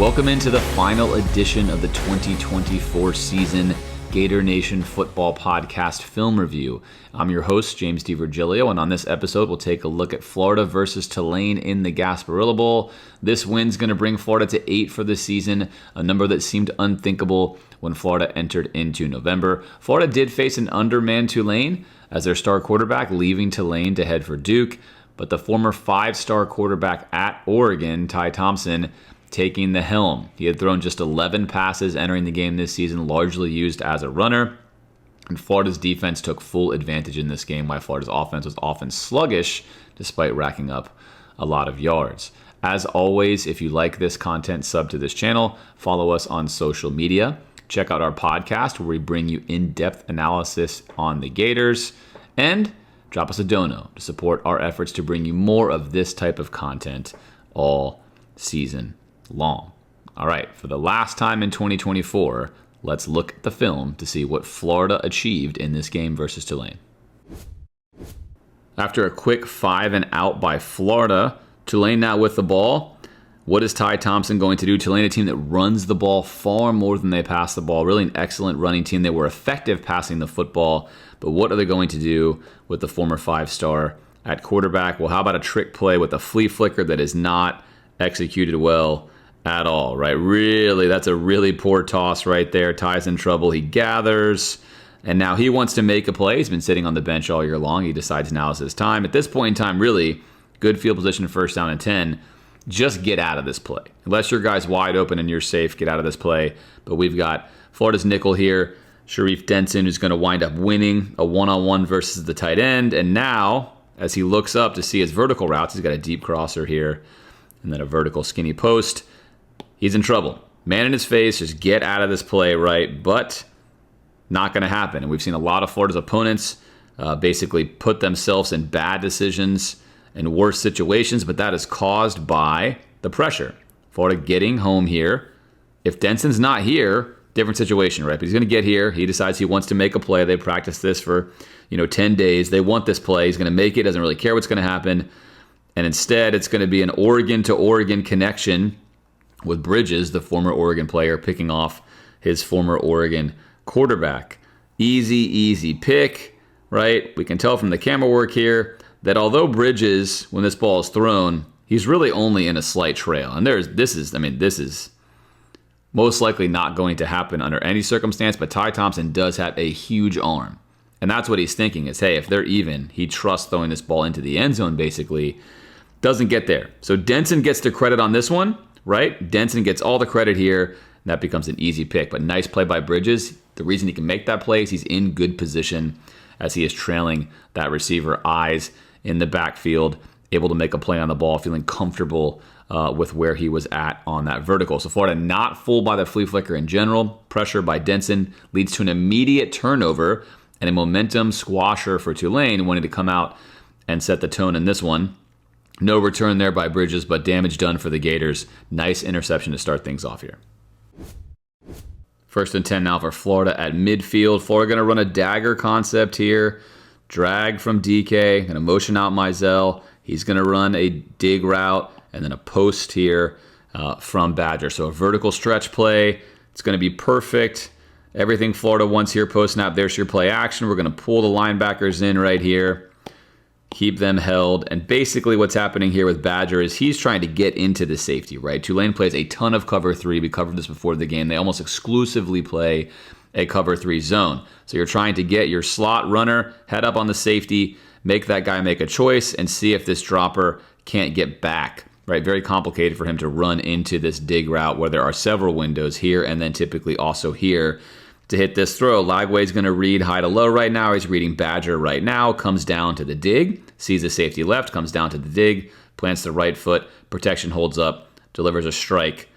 Welcome into the final edition of the 2024 season Gator Nation Football Podcast Film Review. I'm your host, James DiVirgilio, and on this episode, we'll take a look at Florida versus Tulane in the Gasparilla Bowl. This win's going to bring Florida to 8 for the season, a number that seemed unthinkable when Florida entered into November. Florida did face an undermanned Tulane as their star quarterback, leaving Tulane to head for Duke, but the former 5-star quarterback at Oregon, Ty Thompson, taking the helm. He had thrown just 11 passes entering the game this season, largely used as a runner. And Florida's defense took full advantage in this game, while Florida's offense was often sluggish, despite racking up a lot of yards. As always, if you like this content, sub to this channel, follow us on social media. Check out our podcast where we bring you in-depth analysis on the Gators. And drop us a dono to support our efforts to bring you more of this type of content all season long. All right, for the last time in 2024, let's look at the film to see what Florida achieved in this game versus Tulane. After a quick 5-and-out by Florida, Tulane now with the ball. What is Ty Thompson going to do? Tulane, a team that runs the ball far more than they pass the ball. Really an excellent running team. They were effective passing the football, but what are they going to do with the former 5-star at quarterback? Well, how about a trick play with a flea flicker that is not executed well at all, right? Really, that's a really poor toss right there. Ty's in trouble. He gathers, and now he wants to make a play. He's been sitting on the bench all year long. He decides now is his time. At this point in time, really, good field position, first down and 10. Just get out of this play. Unless your guy's wide open and you're safe, get out of this play. But we've got Florida's nickel here, Sharif Denson, who's going to wind up winning a one-on-one versus the tight end. And now, as he looks up to see his vertical routes, he's got a deep crosser here and then a vertical skinny post. He's in trouble. Man in his face, just get out of this play, right? But not going to happen. And we've seen a lot of Florida's opponents basically put themselves in bad decisions and worse situations, but that is caused by the pressure. Florida getting home here. If Denson's not here, different situation, right? But he's going to get here. He decides he wants to make a play. They practiced this for 10 days. They want this play. He's going to make it. Doesn't really care what's going to happen. And instead, it's going to be an Oregon to Oregon connection with Bridges, the former Oregon player, picking off his former Oregon quarterback. Easy pick, right? We can tell from the camera work here that although Bridges, when this ball is thrown, he's really only in a slight trail. And this is most likely not going to happen under any circumstance, but Ty Thompson does have a huge arm. And that's what he's thinking is, hey, if they're even, he trusts throwing this ball into the end zone, basically. Doesn't get there. So Denson gets the credit on this one, right? Denson gets all the credit here, and that becomes an easy pick. But nice play by Bridges. The reason he can make that play is he's in good position as he is trailing that receiver, eyes in the backfield, able to make a play on the ball, feeling comfortable with where he was at on that vertical. So Florida not fooled by the flea flicker in general. Pressure by Denson leads to an immediate turnover and a momentum squasher for Tulane, wanting to come out and set the tone in this one. No return there by Bridges, but damage done for the Gators. Nice interception to start things off here. First and 10 now for Florida at midfield. Florida going to run a dagger concept here. Drag from DK, going to motion out Mizell. He's going to run a dig route and then a post here from Badger. So a vertical stretch play. It's going to be perfect. Everything Florida wants here, post snap. There's your play action. We're going to pull the linebackers in right here. Keep them held. And basically what's happening here with Badger is he's trying to get into the safety, right? Tulane plays a ton of cover 3. We covered this before the game. They almost exclusively play a cover 3 zone. So you're trying to get your slot runner, head up on the safety, make that guy make a choice, and see if this dropper can't get back, right? Very complicated for him to run into this dig route where there are several windows here and then typically also here to hit this throw. Lagway's going to read high to low right now. He's reading Badger right now. Comes down to the dig. Sees the safety left. Comes down to the dig. Plants the right foot. Protection holds up. Delivers a strike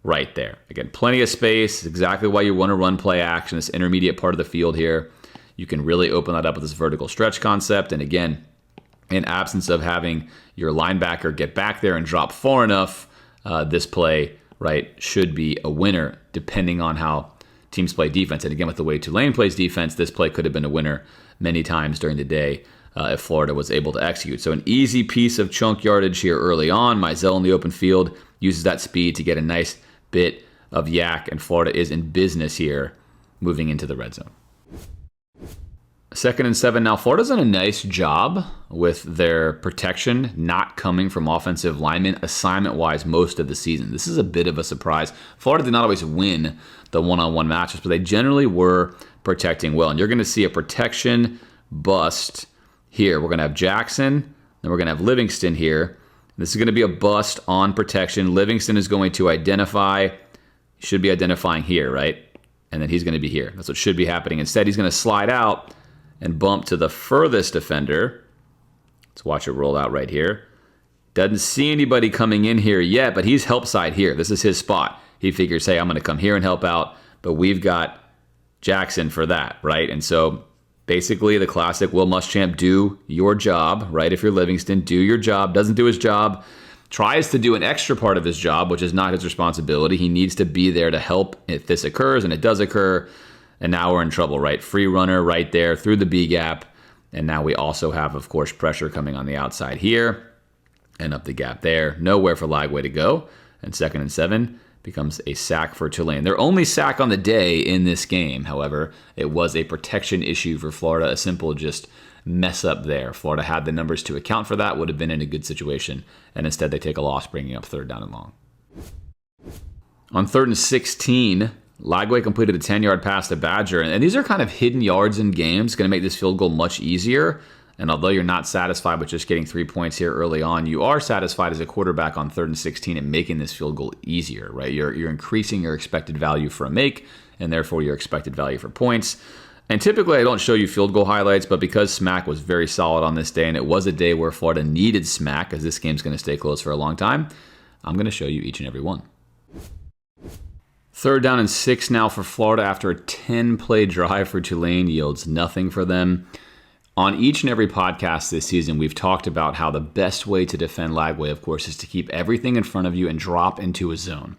right there. Again, plenty of space. Exactly why you want to run play action. This intermediate part of the field here. You can really open that up with this vertical stretch concept. And again, in absence of having your linebacker get back there and drop far enough, this play, right, should be a winner depending on how teams play defense. And again, with the way Tulane plays defense, this play could have been a winner many times during the day if Florida was able to execute. So an easy piece of chunk yardage here early on. Mizell in the open field uses that speed to get a nice bit of yak, and Florida is in business here moving into the red zone. 2nd and 7 now. Florida's done a nice job with their protection not coming from offensive linemen assignment-wise most of the season. This is a bit of a surprise. Florida did not always win the one-on-one matches, but they generally were protecting well. And you're going to see a protection bust here. We're going to have Jackson, then we're going to have Livingston here. This is going to be a bust on protection. Livingston is going to identify, should be identifying here, right? And then he's going to be here. That's what should be happening. Instead, he's going to slide out and bump to the furthest defender. Let's watch it roll out right here. Doesn't see anybody coming in here yet, but he's help side here. This is his spot. He figures, hey, I'm going to come here and help out, but we've got Jackson for that, right? And so basically the classic Will Muschamp, do your job, right? If you're Livingston, do your job. Doesn't do his job. Tries to do an extra part of his job, which is not his responsibility. He needs to be there to help if this occurs, and it does occur. And now we're in trouble, right? Free runner right there through the B gap. And now we also have, of course, pressure coming on the outside here and up the gap there. Nowhere for Lagway to go. And 2nd and 7 becomes a sack for Tulane. Their only sack on the day in this game, however, it was a protection issue for Florida. A simple just mess up there. Florida had the numbers to account for that, would have been in a good situation. And instead they take a loss, bringing up 3rd down and long. On 3rd and 16, Lagway completed a 10-yard pass to Badger. And these are kind of hidden yards in games. Going to make this field goal much easier. And although you're not satisfied with just getting 3 points here early on, you are satisfied as a quarterback on 3rd and 16 and making this field goal easier, right? You're increasing your expected value for a make, and therefore your expected value for points. And typically I don't show you field goal highlights, but because Smack was very solid on this day, and it was a day where Florida needed Smack, as this game's going to stay close for a long time, I'm going to show you each and every one. 3rd down and 6 now for Florida after a 10-play drive for Tulane yields nothing for them. On each and every podcast this season, we've talked about how the best way to defend Lagway, of course, is to keep everything in front of you and drop into a zone.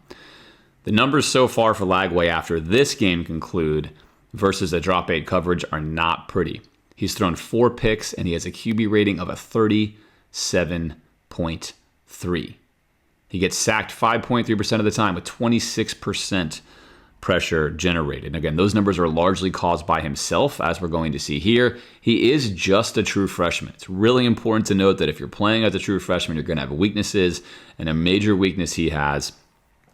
The numbers so far for Lagway after this game conclude versus a drop 8 coverage are not pretty. He's thrown 4 picks, and he has a QB rating of a 37.3. He gets sacked 5.3% of the time with 26% pressure generated. And again, those numbers are largely caused by himself, as we're going to see here. He is just a true freshman. It's really important to note that if you're playing as a true freshman, you're going to have weaknesses, and a major weakness he has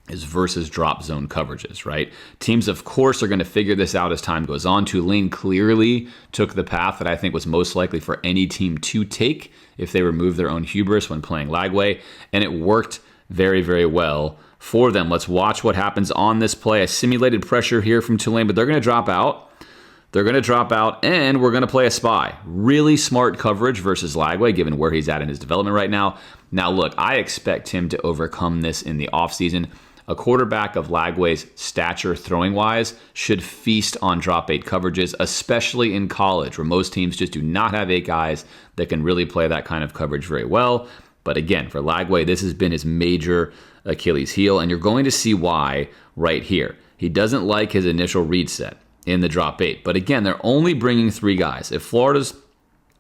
is versus drop zone coverages, right? Teams, of course, are going to figure this out as time goes on. Tulane clearly took the path that I think was most likely for any team to take if they remove their own hubris when playing Lagway, and it worked very, very well for them. Let's watch what happens on this play. A simulated pressure here from Tulane, but they're going to drop out. They're going to drop out, and we're going to play a spy. Really smart coverage versus Lagway, given where he's at in his development right now. Now, look, I expect him to overcome this in the offseason. A quarterback of Lagway's stature throwing-wise should feast on drop 8 coverages, especially in college, where most teams just do not have 8 guys that can really play that kind of coverage very well. But again, for Lagway, this has been his major Achilles heel, and you're going to see why right here. He doesn't like his initial read set in the drop 8. But again, they're only bringing 3 guys. If Florida's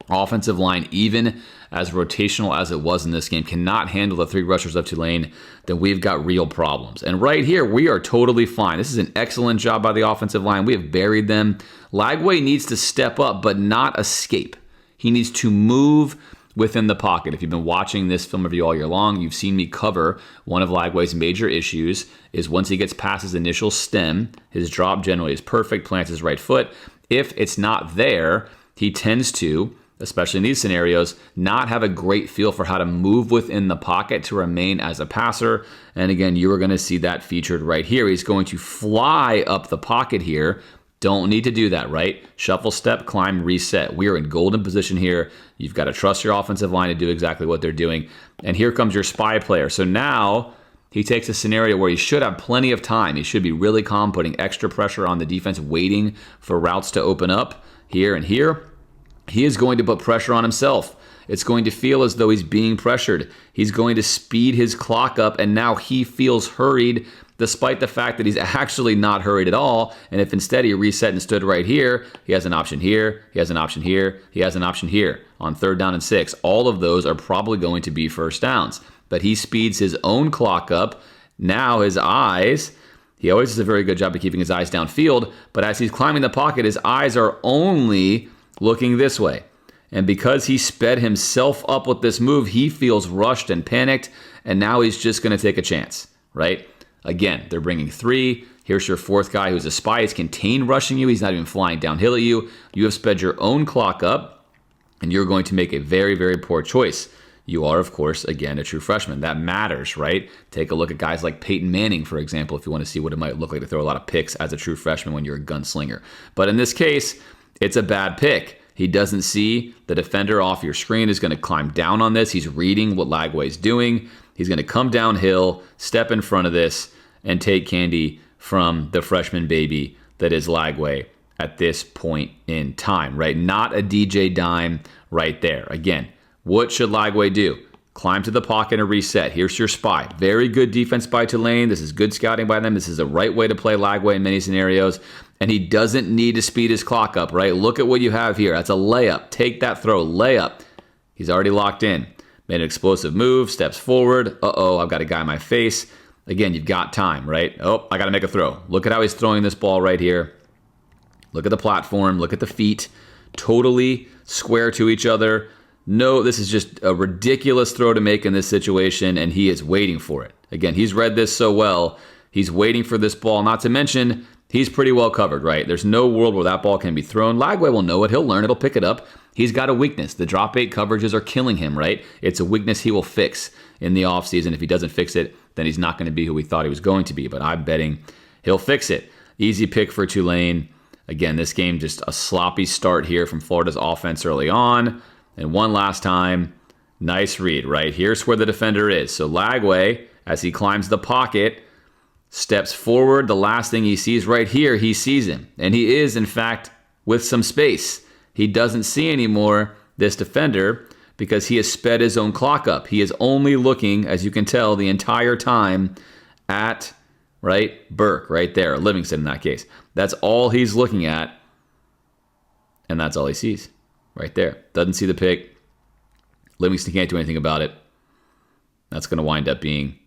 offensive line, even as rotational as it was in this game, cannot handle the 3 rushers of Tulane, then we've got real problems. And right here, we are totally fine. This is an excellent job by the offensive line. We have buried them. Lagway needs to step up, but not escape. He needs to move within the pocket. If you've been watching this film review all year long, you've seen me cover one of Lagway's major issues is once he gets past his initial stem, his drop generally is perfect, plants his right foot. If it's not there, he tends to, especially in these scenarios, not have a great feel for how to move within the pocket to remain as a passer. And again, you are going to see that featured right here. He's going to fly up the pocket here. Don't need to do that, right? Shuffle, step, climb, reset. We are in golden position here. You've got to trust your offensive line to do exactly what they're doing. And here comes your spy player. So now he takes a scenario where he should have plenty of time. He should be really calm, putting extra pressure on the defense, waiting for routes to open up here and here. He is going to put pressure on himself. It's going to feel as though he's being pressured. He's going to speed his clock up, and now he feels hurried despite the fact that he's actually not hurried at all. And if instead he reset and stood right here, he has an option here, he has an option here, he has an option here on 3rd down and 6. All of those are probably going to be first downs. But he speeds his own clock up. Now his eyes, he always does a very good job of keeping his eyes downfield, but as he's climbing the pocket, his eyes are only looking this way. And because he sped himself up with this move, he feels rushed and panicked, and now he's just going to take a chance, right? Again, they're bringing 3. Here's your 4th guy who's a spy. He's contained rushing you. He's not even flying downhill at you. You have sped your own clock up, and you're going to make a very, very poor choice. You are, of course, again, a true freshman. That matters, right? Take a look at guys like Peyton Manning, for example, if you want to see what it might look like to throw a lot of picks as a true freshman when you're a gunslinger. But in this case, it's a bad pick. He doesn't see the defender off your screen is going to climb down on this. He's reading what Lagway's doing. He's going to come downhill, step in front of this, and take candy from the freshman baby that is Lagway at this point in time, right? Not a DJ dime right there. Again, what should Lagway do? Climb to the pocket and reset. Here's your spy. Very good defense by Tulane. This is good scouting by them. This is the right way to play Lagway in many scenarios. And he doesn't need to speed his clock up, right? Look at what you have here. That's a layup. Take that throw. Layup. He's already locked in. Made an explosive move. Steps forward. Uh-oh, I've got a guy in my face. Again, you've got time, right? Oh, I got to make a throw. Look at how he's throwing this ball right here. Look at the platform. Look at the feet. Totally square to each other. No, this is just a ridiculous throw to make in this situation, and he is waiting for it. Again, he's read this so well. He's waiting for this ball, not to mention he's pretty well covered, right? There's no world where that ball can be thrown. Lagway will know it. He'll learn. It'll pick it up. He's got a weakness. The drop 8 coverages are killing him, right? It's a weakness he will fix in the offseason. If he doesn't fix it, then he's not going to be who we thought he was going to be. But I'm betting he'll fix it. Easy pick for Tulane. Again, this game just a sloppy start here from Florida's offense early on. And one last time, nice read, right? Here's where the defender is. So Lagway, as he climbs the pocket, steps forward. The last thing he sees right here, he sees him. And he is, in fact, with some space. He doesn't see anymore this defender because he has sped his own clock up. He is only looking, as you can tell, the entire time at, right, Burke right there, Livingston in that case. That's all he's looking at, and that's all he sees. Right there. Doesn't see the pick. Livingston can't do anything about it. That's going to wind up being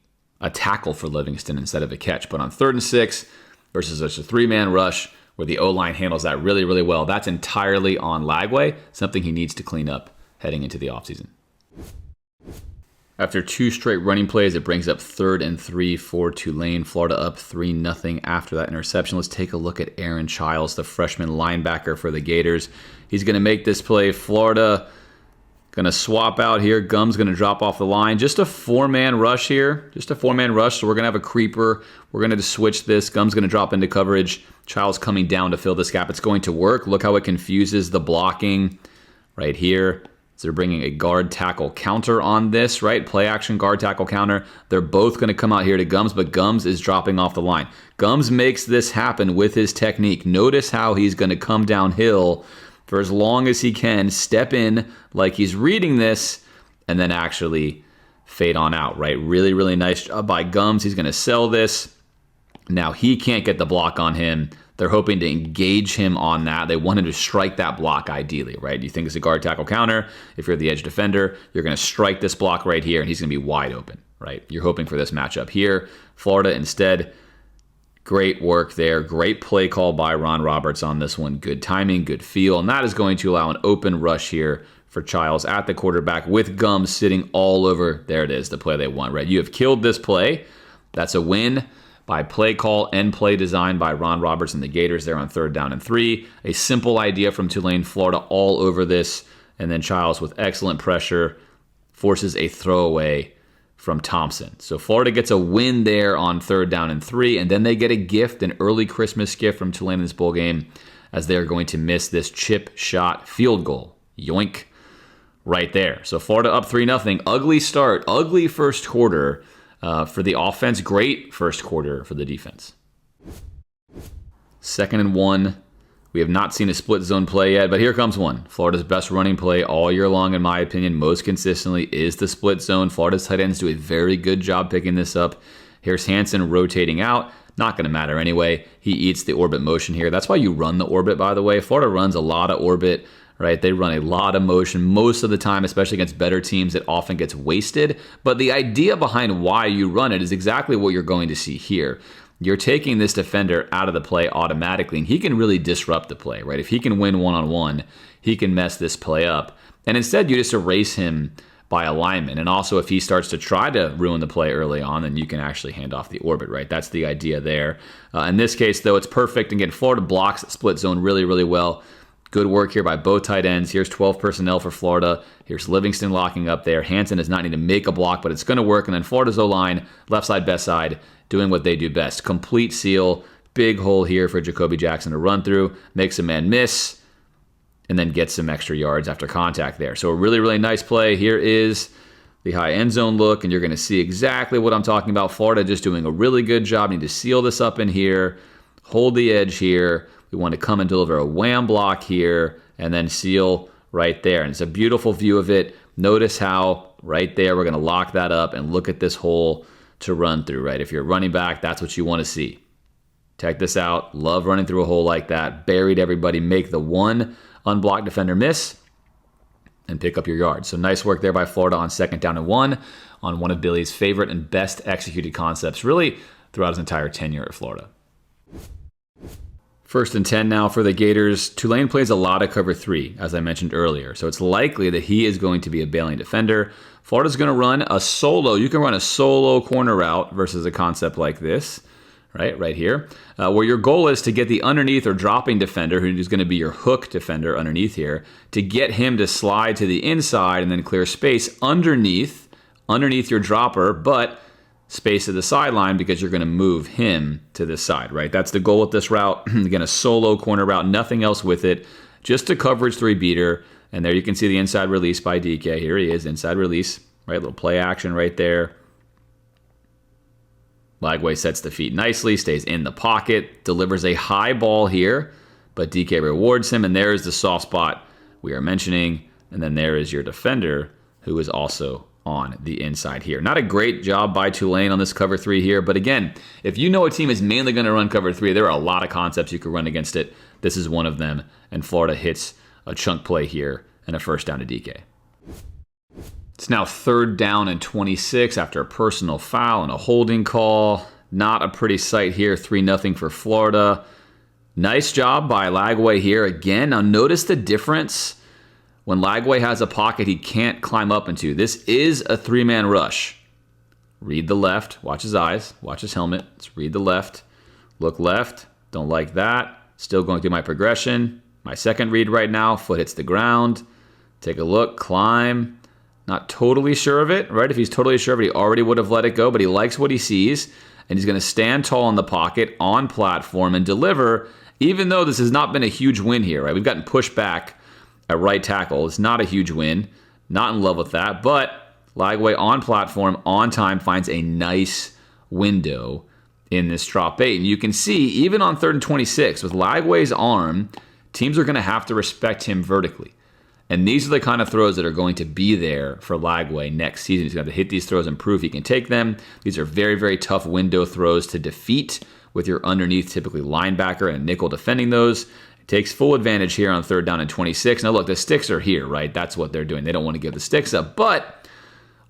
a tackle for Livingston instead of a catch. But on 3rd and 6 versus just a 3-man rush where the O-line handles that really, really well, that's entirely on Lagway, something he needs to clean up heading into the offseason. After 2 straight running plays, it brings up 3rd and 3 for Tulane. Florida up 3-0 after that interception. Let's take a look at Aaron Childs, the freshman linebacker for the Gators. He's going to make this play. Florida going to swap out here. Gum's going to drop off the line. Just a 4-man rush here. Just a 4-man rush. So we're going to have a creeper. We're going to switch this. Gum's going to drop into coverage. Childs coming down to fill this gap. It's going to work. Look how it confuses the blocking right here. So they're bringing a guard tackle counter on this, right? Play action guard tackle counter. They're both going to come out here to Gums, but Gums is dropping off the line. Gums makes this happen with his technique. Notice how he's going to come downhill for as long as he can, step in like he's reading this, and then actually fade on out, right? Really, really nice job by Gums. He's going to sell this. Now he can't get the block on him. They're hoping to engage him on that. They want him to strike that block ideally, right? You think it's a guard tackle counter. If you're the edge defender, you're going to strike this block right here, and he's going to be wide open, right? You're hoping for this matchup here. Florida instead, great work there. Great play call by Ron Roberts on this one. Good timing, good feel, and that is going to allow an open rush here for Childs at the quarterback with Gums sitting all over. There it is, the play they want, right? You have killed this play. That's a win by play call and play design by Ron Roberts and the Gators there on 3rd down and 3. A simple idea from Tulane, Florida all over this. And then Childs with excellent pressure forces a throwaway from Thompson. So Florida gets a win there on 3rd down and 3. And then they get a gift, an early Christmas gift from Tulane in this bowl game, as they're going to miss this chip shot field goal. Yoink. Right there. So Florida up 3-0. Ugly start. Ugly first quarter. For the offense, great first quarter for the defense. 2nd and 1. We have not seen a split zone play yet, but here comes one. Florida's best running play all year long, in my opinion, most consistently, is the split zone. Florida's tight ends do a very good job picking this up. Here's Hansen rotating out. Not going to matter anyway. He eats the orbit motion here. That's why you run the orbit, by the way. Florida runs a lot of orbit right? They run a lot of motion most of the time, especially against better teams. It often gets wasted. But the idea behind why you run it is exactly what you're going to see here. You're taking this defender out of the play automatically, and he can really disrupt the play, right? If he can win one-on-one, he can mess this play up. And instead, you just erase him by alignment. And also, if he starts to try to ruin the play early on, then you can actually hand off the orbit, right? That's the idea there. In this case, though, it's perfect. Again, Florida blocks the split zone really, really well. Good work here by both tight ends. Here's 12 personnel for Florida. Here's Livingston locking up there. Hansen does not need to make a block, but it's going to work. And then Florida's O-line, left side, best side, doing what they do best. Complete seal. Big hole here for Jacoby Jackson to run through. Makes a man miss. And then gets some extra yards after contact there. So a really, really nice play. Here is the high end zone look, and you're going to see exactly what I'm talking about. Florida just doing a really good job. Need to seal this up in here. Hold the edge here. We want to come and deliver a wham block here, and then seal right there. And it's a beautiful view of it. Notice how right there we're going to lock that up and look at this hole to run through, right? If you're a running back, that's what you want to see. Check this out. Love running through a hole like that. Buried everybody. Make the one unblocked defender miss and pick up your yards. So nice work there by Florida on 2nd down and 1 on one of Billy's favorite and best executed concepts really throughout his entire tenure at Florida. 1st and 10 now for the Gators. Tulane plays a lot of cover 3, as I mentioned earlier. So it's likely that he is going to be a bailing defender. Florida's going to run a solo. You can run a solo corner route versus a concept like this. Right here, where your goal is to get the underneath or dropping defender, who's going to be your hook defender underneath here, to get him to slide to the inside and then clear space underneath your dropper, but space to the sideline because you're going to move him to this side, right? That's the goal with this route. Again, a solo corner route, nothing else with it, just a coverage 3 beater. And there you can see the inside release by DK. Here he is, inside release, right? Little play action right there. Lagway sets the feet nicely, stays in the pocket, delivers a high ball here, but DK rewards him, and there is the soft spot we are mentioning, and then there is your defender, who is also on the inside here. Not a great job by Tulane on this cover 3 here, but again, if you know a team is mainly going to run cover 3, there are a lot of concepts you could run against it. This is one of them, and Florida hits a chunk play here and a 1st down to DK. It's now 3rd down and 26 after a personal foul and a holding call. Not a pretty sight here, 3-0 for Florida. Nice job by Lagway here again. Now notice the difference. When Lagway has a pocket he can't climb up into. This is a 3-man rush. Read the left. Watch his eyes. Watch his helmet. Let's read the left. Look left. Don't like that. Still going through my progression. My second read right now. Foot hits the ground. Take a look. Climb. Not totally sure of it, right? If he's totally sure of it, he already would have let it go, but he likes what he sees, and he's going to stand tall in the pocket, on platform, and deliver, even though this has not been a huge win here, right? We've gotten pushed back at right tackle. It's not a huge win. Not in love with that, but Lagway on platform, on time, finds a nice window in this drop 8. And you can see, even on 3rd and 26, with Lagway's arm, teams are going to have to respect him vertically. And these are the kind of throws that are going to be there for Lagway next season. He's going to have to hit these throws and prove he can take them. These are very, very tough window throws to defeat with your underneath, typically linebacker and nickel defending those. It takes full advantage here on 3rd down and 26. Now look, the sticks are here, right? That's what they're doing. They don't want to give the sticks up. But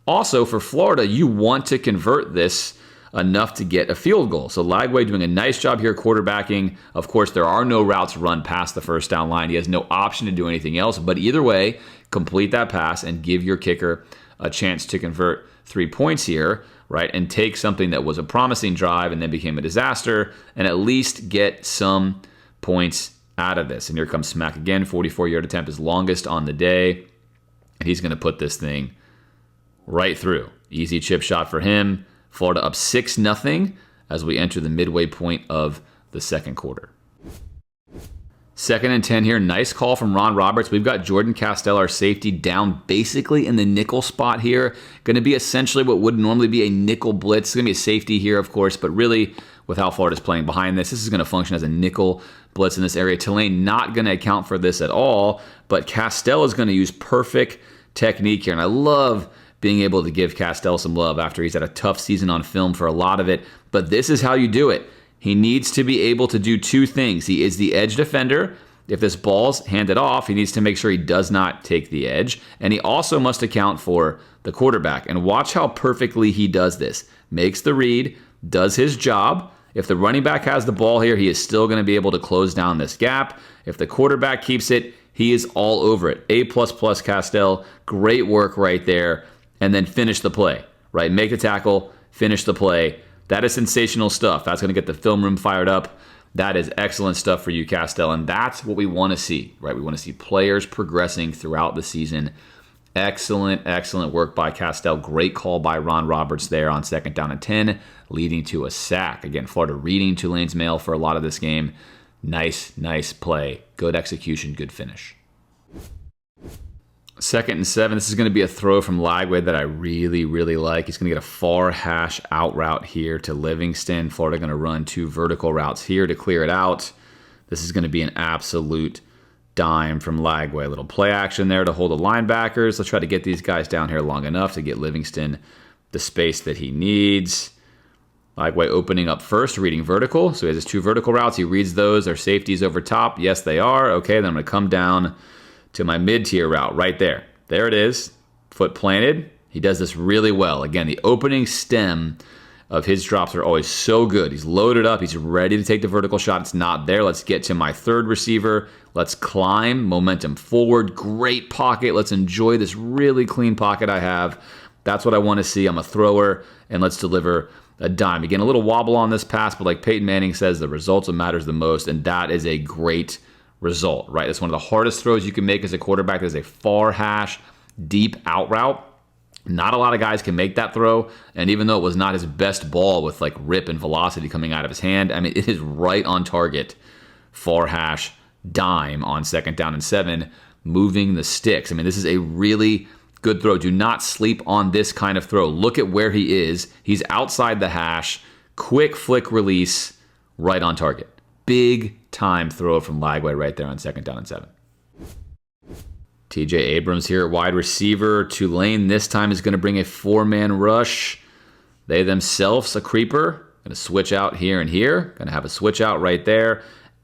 also for Florida, you want to convert this enough to get a field goal. So Lagway doing a nice job here quarterbacking. Of course, there are no routes run past the 1st down line. He has no option to do anything else. But either way, complete that pass and give your kicker a chance to convert 3 points here, right? And take something that was a promising drive and then became a disaster and at least get some points out of this. And here comes Smack again. 44-yard attempt, his longest on the day. And he's going to put this thing right through. Easy chip shot for him. Florida up 6-0 as we enter the midway point of the 2nd quarter. 2nd and 10 here. Nice call from Ron Roberts. We've got Jordan Castell, our safety, down basically in the nickel spot here. Going to be essentially what would normally be a nickel blitz. It's going to be a safety here, of course, but really with how Florida's playing behind this is going to function as a nickel blitz in this area. Tulane not going to account for this at all, but Castell is going to use perfect technique here. And I love being able to give Castell some love after he's had a tough season on film for a lot of it. But this is how you do it. He needs to be able to do 2 things. He is the edge defender, if this ball's handed off, he needs to make sure he does not take the edge. And he also must account for the quarterback. And watch how perfectly he does this. Makes the read, does his job. If the running back has the ball here, he is still going to be able to close down this gap. If the quarterback keeps it, he is all over it. A++ Castell, great work right there. And then finish the play, right? Make the tackle, finish the play. That is sensational stuff. That's going to get the film room fired up. That is excellent stuff for you, Castell. And that's what we want to see, right? We want to see players progressing throughout the season. Excellent, excellent work by Castell. Great call by Ron Roberts there on 2nd down and 10, leading to a sack. Again, Florida reading Tulane's mail for a lot of this game. Nice, nice play. Good execution, good finish. 2nd and 7. This is going to be a throw from Lagway that I really, really like. He's going to get a far hash out route here to Livingston. Florida going to run 2 vertical routes here to clear it out. This is going to be an absolute dime from Lagway. A little play action there to hold the linebackers. Let's try to get these guys down here long enough to get Livingston the space that he needs. Lagway opening up first, reading vertical. So he has his 2 vertical routes. He reads those. Are safeties over top? Yes, they are. Okay, then I'm going to come down to my mid-tier route right there. There it is. Foot planted. He does this really well. Again, the opening stem of his drops are always so good. He's loaded up. He's ready to take the vertical shot. It's not there. Let's get to my 3rd receiver. Let's climb. Momentum forward. Great pocket. Let's enjoy this really clean pocket I have. That's what I want to see. I'm a thrower, and let's deliver a dime. Again, a little wobble on this pass, but like Peyton Manning says, the results matters the most, and that is a great result, right? That's one of the hardest throws you can make as a quarterback. There's a far hash, deep out route. Not a lot of guys can make that throw, and even though it was not his best ball with like rip and velocity coming out of his hand, I mean, it is right on target. Far hash, dime on 2nd down and 7, moving the sticks. I mean, this is a really good throw. Do not sleep on this kind of throw. Look at where he is. He's outside the hash. Quick flick release, right on target. Big time throw from Lagway right there on 2nd down and 7. TJ Abrams here at wide receiver. Tulane this time is going to bring a 4-man rush. They themselves a creeper. Going to switch out here and here. Going to have a switch out right there.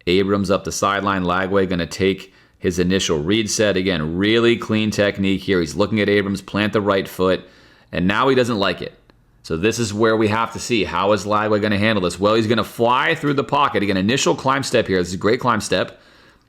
Abrams up the sideline. Lagway going to take his initial read set. Again, really clean technique here. He's looking at Abrams, plant the right foot, and now he doesn't like it. So this is where we have to see, how is Lagway going to handle this? Well, he's going to fly through the pocket. Again, initial climb step here. This is a great climb step.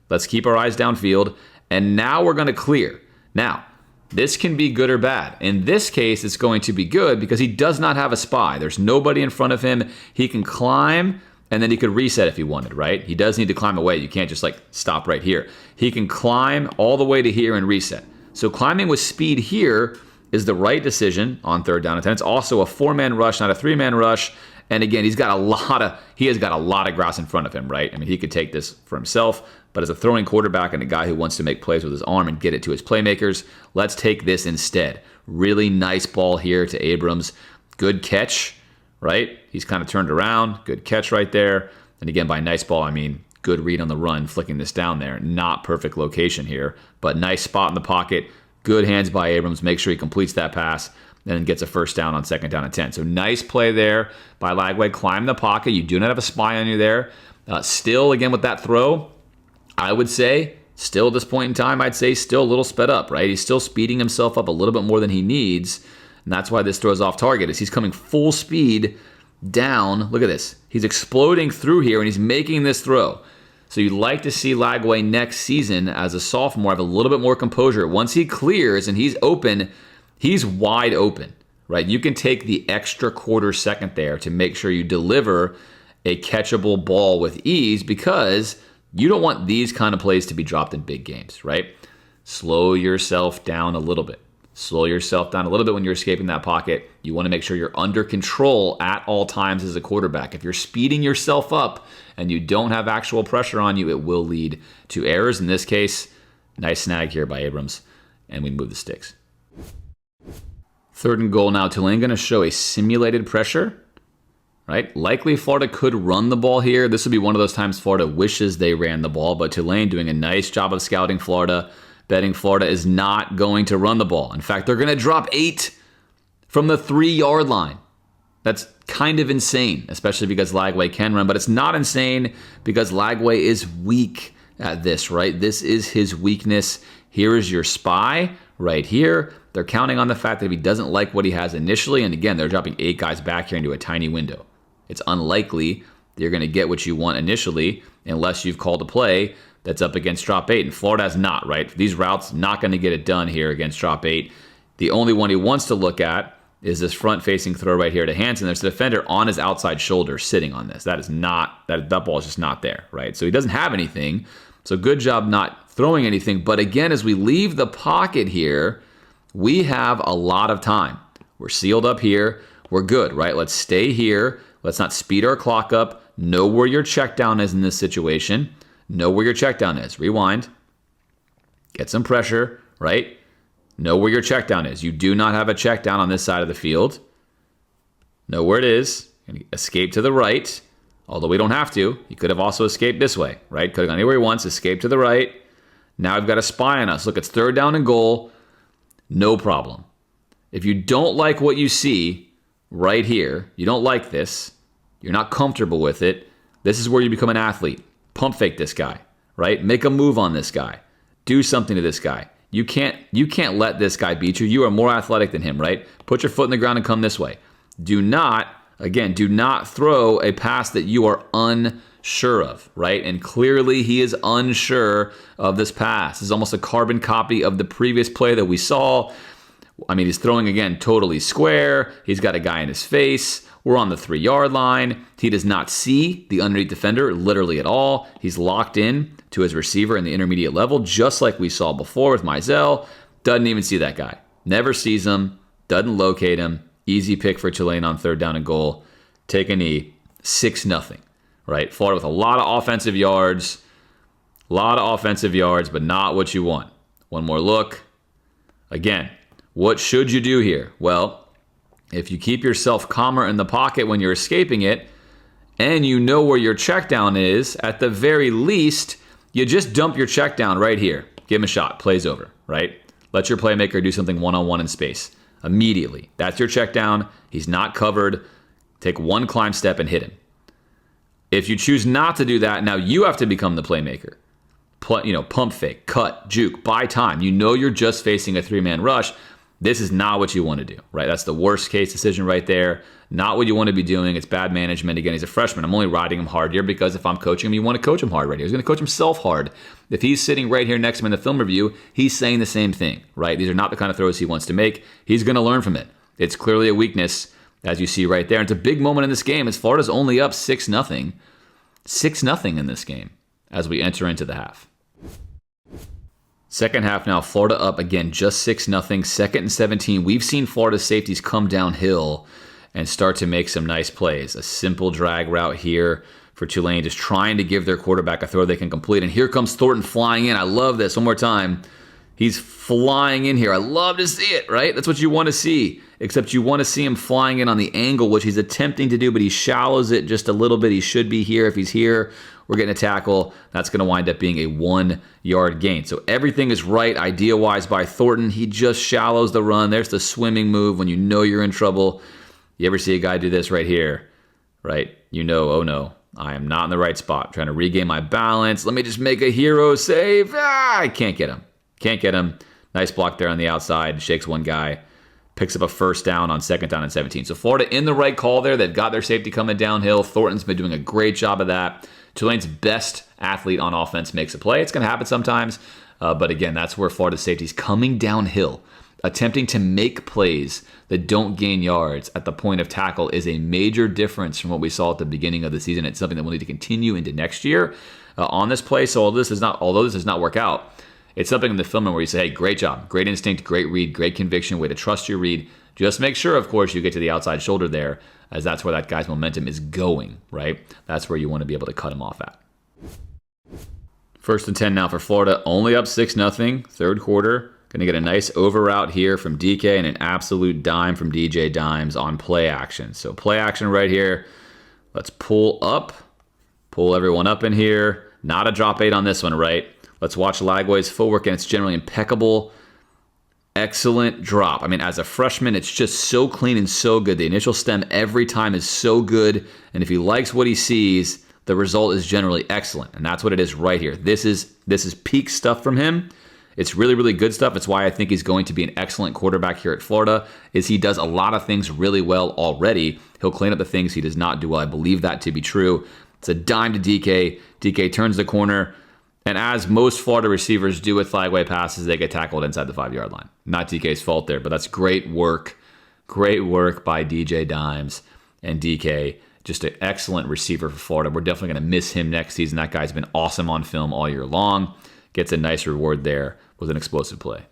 Let's keep our eyes downfield. And now we're going to clear. Now, this can be good or bad. In this case, it's going to be good because he does not have a spy. There's nobody in front of him. He can climb, and then he could reset if he wanted, right? He does need to climb away. You can't just like stop right here. He can climb all the way to here and reset. So climbing with speed here is the right decision on 3rd down and 10. It's also a 4-man rush, not a 3-man rush. And again, he has got a lot of grass in front of him, right? I mean, he could take this for himself, but as a throwing quarterback and a guy who wants to make plays with his arm and get it to his playmakers, let's take this instead. Really nice ball here to Abrams. Good catch, right? He's kind of turned around. Good catch right there. And again, by nice ball, I mean good read on the run, flicking this down there. Not perfect location here, but nice spot in the pocket. Good hands by Abrams. Make sure he completes that pass and then gets a 1st down on 2nd down and 10. So nice play there by Lagway. Climb the pocket. You do not have a spy on you there. Still, again, with that throw, I would say, still at this point in time, I'd say still a little sped up, right? He's still speeding himself up a little bit more than he needs. And that's why this throws off target, is he's coming full speed down. Look at this. He's exploding through here, and he's making this throw. So you'd like to see Lagway next season as a sophomore have a little bit more composure. Once he clears and he's open, he's wide open, right? You can take the extra quarter second there to make sure you deliver a catchable ball with ease, because you don't want these kind of plays to be dropped in big games, right? Slow yourself down a little bit. Slow yourself down a little bit when you're escaping that pocket. You want to make sure you're under control at all times as a quarterback. If you're speeding yourself up and you don't have actual pressure on you, it will lead to errors. In this case, nice snag here by Abrams, and we move the sticks. 3rd and goal now. Tulane going to show a simulated pressure, right? Likely Florida could run the ball here. This would be one of those times Florida wishes they ran the ball, but Tulane doing a nice job of scouting Florida, betting Florida is not going to run the ball. In fact, they're going to drop 8 from the 3-yard line. That's kind of insane, especially because Lagway can run, but it's not insane because Lagway is weak. at this, right? This is his weakness. Here is your spy right here. They're counting on the fact that if he doesn't like what he has initially, and again, they're dropping 8 guys back here into a tiny window. It's unlikely that you're going to get what you want initially unless you've called a play that's up against drop 8. And Florida has not, right? These routes, not going to get it done here against drop 8. The only one he wants to look at is this front-facing throw right here to Hansen. There's a defender on his outside shoulder sitting on this. That is not, that ball is just not there, right? So he doesn't have anything. So good job not throwing anything. But again, as we leave the pocket here, we have a lot of time. We're sealed up here. We're good, right? Let's stay here. Let's not speed our clock up. Know where your check down is in this situation. Know where your check down is. Rewind. Get some pressure, right? Know where your check down is. You do not have a check down on this side of the field. Know where it is. Escape to the right, although we don't have to. He could have also escaped this way, right? Could have gone anywhere he wants. Escape to the right. Now we've got a spy on us. Look, it's 3rd down and goal. No problem. If you don't like what you see right here, you don't like this, you're not comfortable with it, this is where you become an athlete. Pump fake this guy, right? Make a move on this guy. Do something to this guy. You can't let this guy beat you. You are more athletic than him, right? Put your foot in the ground and come this way. Do not throw a pass that you are unsure of, right? And clearly he is unsure of this pass. This is almost a carbon copy of the previous play that we saw. I mean, he's throwing, again, totally square. He's got a guy in his face. We're on the 3-yard line. He does not see the underneath defender literally at all. He's locked in to his receiver in the intermediate level, just like we saw before with Mizell. Doesn't even see that guy. Never sees him. Doesn't locate him. Easy pick for Tulane on 3rd down and goal. Take a knee. 6-0, right? Florida with a lot of offensive yards. But not what you want. One more look. Again, what should you do here? Well, if you keep yourself calmer in the pocket when you're escaping it, and you know where your check down is, at the very least, you just dump your check down right here. Give him a shot. Play's over, right? Let your playmaker do something one-on-one in space. Immediately. That's your check down. He's not covered. Take one climb step and hit him. If you choose not to do that, now you have to become the playmaker. Pump fake, cut, juke, buy time. You know you're just facing a 3-man rush. This is not what you want to do, right? That's the worst case decision right there. Not what you want to be doing. It's bad management. Again, he's a freshman. I'm only riding him hard here because if I'm coaching him, you want to coach him hard right here. He's going to coach himself hard. If he's sitting right here next to him in the film review, he's saying the same thing, right? These are not the kind of throws he wants to make. He's going to learn from it. It's clearly a weakness, as you see right there. It's a big moment in this game as Florida's only up 6-0. 6-0 in this game as we enter into the half. Second half now, Florida up again, just 6-0, 2nd and 17. We've seen Florida's safeties come downhill and start to make some nice plays. A simple drag route here for Tulane, just trying to give their quarterback a throw they can complete. And here comes Thornton flying in. I love this. One more time. He's flying in here. I love to see it, right? That's what you want to see, except you want to see him flying in on the angle, which he's attempting to do, but he shallows it just a little bit. He should be here. If he's here, we're getting a tackle. That's going to wind up being a 1-yard gain. So everything is right idea-wise by Thornton. He just shallows the run. There's the swimming move when you know you're in trouble. You ever see a guy do this right here, right? You know, oh no, I am not in the right spot. I'm trying to regain my balance. Let me just make a hero save. I can't get him. Can't get him. Nice block there on the outside. Shakes one guy. Picks up a 1st down on 2nd down and 17. So Florida in the right call there. They've got their safety coming downhill. Thornton's been doing a great job of that. Tulane's best athlete on offense makes a play. It's going to happen sometimes. But again, that's where Florida's safety's coming downhill. Attempting to make plays that don't gain yards at the point of tackle is a major difference from what we saw at the beginning of the season. It's something that we'll need to continue into next year on this play. So although this does not work out, it's something in the film where you say, hey, great job, great instinct, great read, great conviction, way to trust your read. Just make sure, of course, you get to the outside shoulder there, as that's where that guy's momentum is going, right? That's where you want to be able to cut him off at. 1st and 10 now for Florida, only up 6-0, 3rd quarter. Going to get a nice over route here from DK and an absolute dime from DJ Dimes on play action. So play action right here. Let's pull everyone up in here. Not a drop 8 on this one, right? Let's watch Lagway's footwork, and it's generally impeccable. Excellent drop. I mean, as a freshman, it's just so clean and so good. The initial stem every time is so good, and if he likes what he sees, the result is generally excellent. And that's what it is right here. This is peak stuff from him. It's really, really good stuff. It's why I think he's going to be an excellent quarterback here at Florida, is he does a lot of things really well already. He'll clean up the things he does not do well. I believe that to be true. It's a dime to DK. DK turns the corner. And as most Florida receivers do with Lagway passes, they get tackled inside the 5-yard line. Not DK's fault there, but that's great work. Great work by DJ Dimes and DK. Just an excellent receiver for Florida. We're definitely going to miss him next season. That guy's been awesome on film all year long. Gets a nice reward there with an explosive play.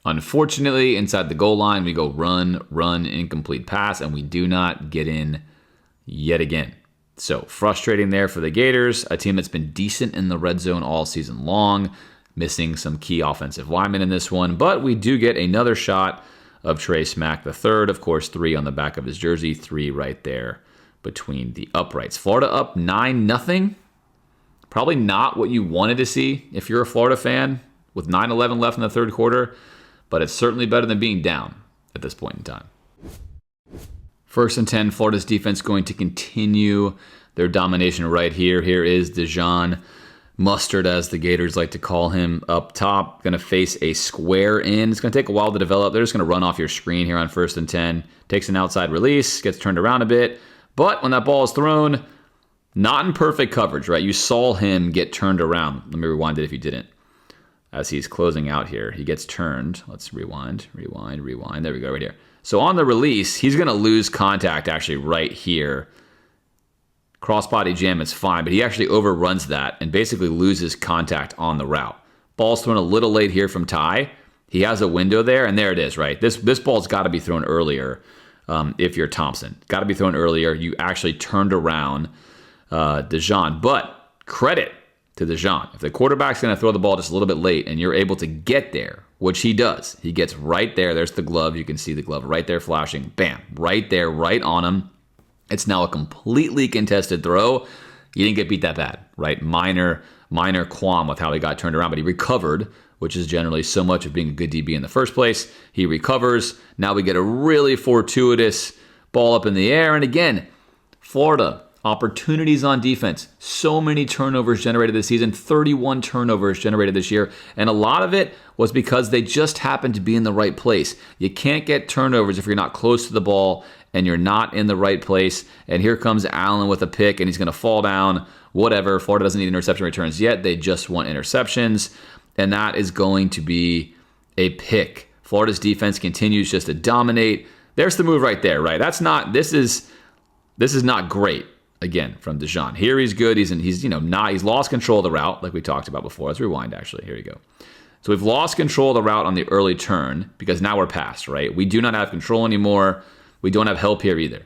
Unfortunately, inside the goal line, we go run, incomplete pass, and we do not get in yet again. So frustrating there for the Gators, a team that's been decent in the red zone all season long, missing some key offensive linemen in this one, but we do get another shot of Trey Smack III, of course, 3 on the back of his jersey, 3 right there between the uprights. Florida up 9-0. Probably not what you wanted to see if you're a Florida fan with 9:11 left in the third quarter, but it's certainly better than being down at this point in time. 1st and 10, Florida's defense going to continue their domination right here. Here is Dijon Mustard, as the Gators like to call him, up top. Going to face a square in. It's going to take a while to develop. They're just going to run off your screen here on 1st and 10. Takes an outside release, gets turned around a bit. But when that ball is thrown, not in perfect coverage, right? You saw him get turned around. Let me rewind it if you didn't. As he's closing out here, he gets turned. Let's rewind. There we go, right here. So on the release, he's going to lose contact actually right here. Crossbody jam is fine, but he actually overruns that and basically loses contact on the route. Ball's thrown a little late here from Ty. He has a window there, and there it is, right? This ball's got to be thrown earlier if you're Thompson. Got to be thrown earlier. You actually turned around Dijon. But credit to Dijon. If the quarterback's going to throw the ball just a little bit late and you're able to get there, which he does. He gets right there. There's the glove. You can see the glove right there flashing. Bam. Right there, right on him. It's now a completely contested throw. He didn't get beat that bad, right? Minor qualm with how he got turned around, but he recovered, which is generally so much of being a good DB in the first place. He recovers. Now we get a really fortuitous ball up in the air. And again, Florida, opportunities on defense. So many turnovers generated this season, 31 turnovers generated this year, and a lot of it was because they just happened to be in the right place. You can't get turnovers if you're not close to the ball and you're not in the right place. And here comes Allen with a pick, and he's going to fall down, whatever. Florida doesn't need interception returns yet. They just want interceptions, and that is going to be a pick. Florida's defense continues just to dominate. There's the move right there, right? This is not great. Again, from Dijon. Here he's good. He's lost control of the route, like we talked about before. Let's rewind, actually. Here you go. So we've lost control of the route on the early turn because now we're past, right? We do not have control anymore. We don't have help here either.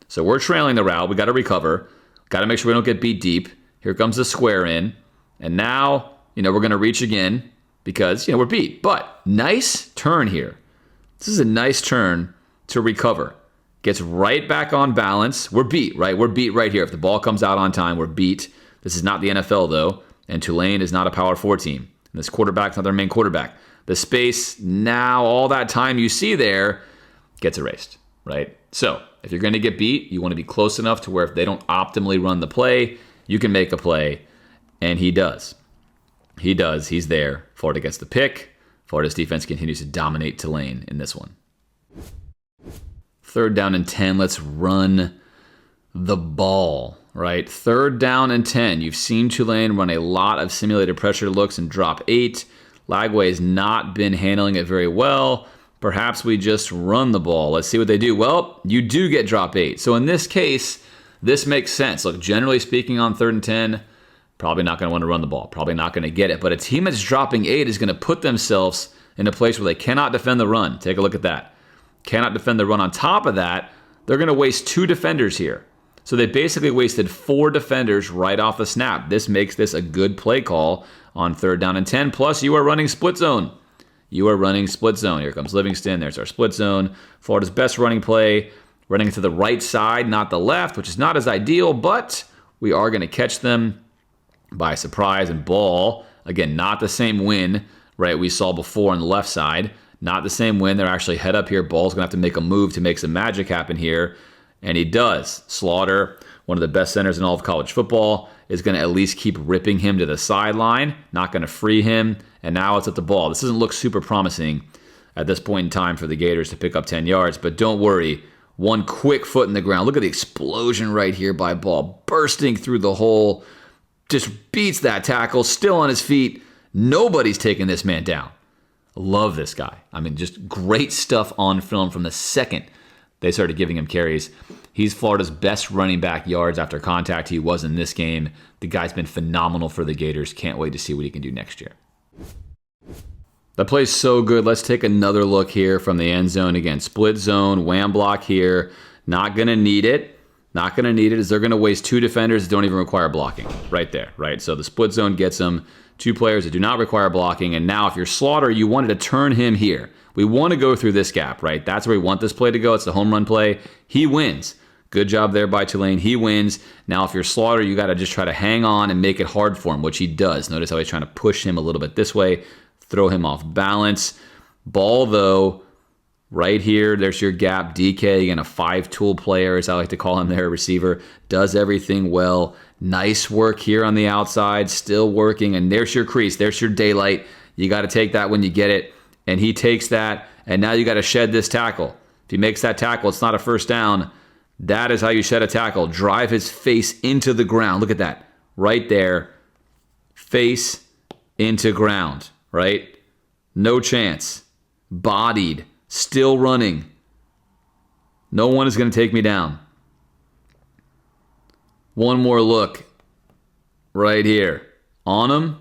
So we're trailing the route. We got to recover. Got to make sure we don't get beat deep. Here comes the square in. And now, we're going to reach again because, we're beat. But nice turn here. This is a nice turn to recover. Gets right back on balance. We're beat, right? We're beat right here. If the ball comes out on time, we're beat. This is not the NFL, though, and Tulane is not a Power 4 team. And this quarterback's not their main quarterback. The space, now all that time you see there gets erased, right? So if you're going to get beat, you want to be close enough to where if they don't optimally run the play, you can make a play, and he does. He does. He's there. Florida gets the pick. Florida's defense continues to dominate Tulane in this one. 3rd down and 10. Let's run the ball, right? 3rd down and 10. You've seen Tulane run a lot of simulated pressure looks and drop 8. Lagway has not been handling it very well. Perhaps we just run the ball. Let's see what they do. Well, you do get drop 8. So in this case, this makes sense. Look, generally speaking on 3rd and 10, probably not going to want to run the ball. Probably not going to get it. But a team that's dropping 8 is going to put themselves in a place where they cannot defend the run. Take a look at that. Cannot defend the run. On top of that, they're going to waste 2 defenders here. So they basically wasted 4 defenders right off the snap. This makes this a good play call on 3rd down and 10. Plus, you are running split zone. Here comes Livingston. There's our split zone. Florida's best running play. Running to the right side, not the left, which is not as ideal, but we are going to catch them by surprise and ball. Again, not the same win, right, we saw before on the left side. Not the same win. They're actually head up here. Ball's going to have to make a move to make some magic happen here. And he does. Slaughter one of the best centers in all of college football, is going to at least keep ripping him to the sideline, not going to free him, and now it's at the ball. This doesn't look super promising at this point in time for the Gators to pick up 10 yards, but don't worry. One quick foot in the ground. Look at the explosion right here by Ball, bursting through the hole, just beats that tackle, still on his feet. Nobody's taking this man down. Love this guy. I mean, just great stuff on film from the second they started giving him carries. He's Florida's best running back yards after contact. He was in this game. The guy's been phenomenal for the Gators. Can't wait to see what he can do next year. That play's so good. Let's take another look here from the end zone. Again, split zone, wham block here. Not going to need it. Not going to need it as they're going to waste two defenders that don't even require blocking. Right there, right? So the split zone gets them two players that do not require blocking. And now if you're Slaughter, you wanted to turn him here. We want to go through this gap, right? That's where we want this play to go. It's the home run play. He wins. Good job there by Tulane. He wins. Now, if you're Slaughter, you got to just try to hang on and make it hard for him, which he does. Notice how he's trying to push him a little bit this way, throw him off balance. Ball, though, right here, there's your gap. DK, again, a five-tool player, as I like to call him there, receiver, does everything well. Nice work here on the outside, still working, and there's your crease. There's your daylight. You got to take that when you get it, and he takes that, and now you got to shed this tackle. If he makes that tackle, it's not a first down. That is how you shed a tackle. Drive his face into the ground. Look at that. Right there. Face into ground, right? No chance. Bodied. Still running. No one is going to take me down. One more look. Right here. On him.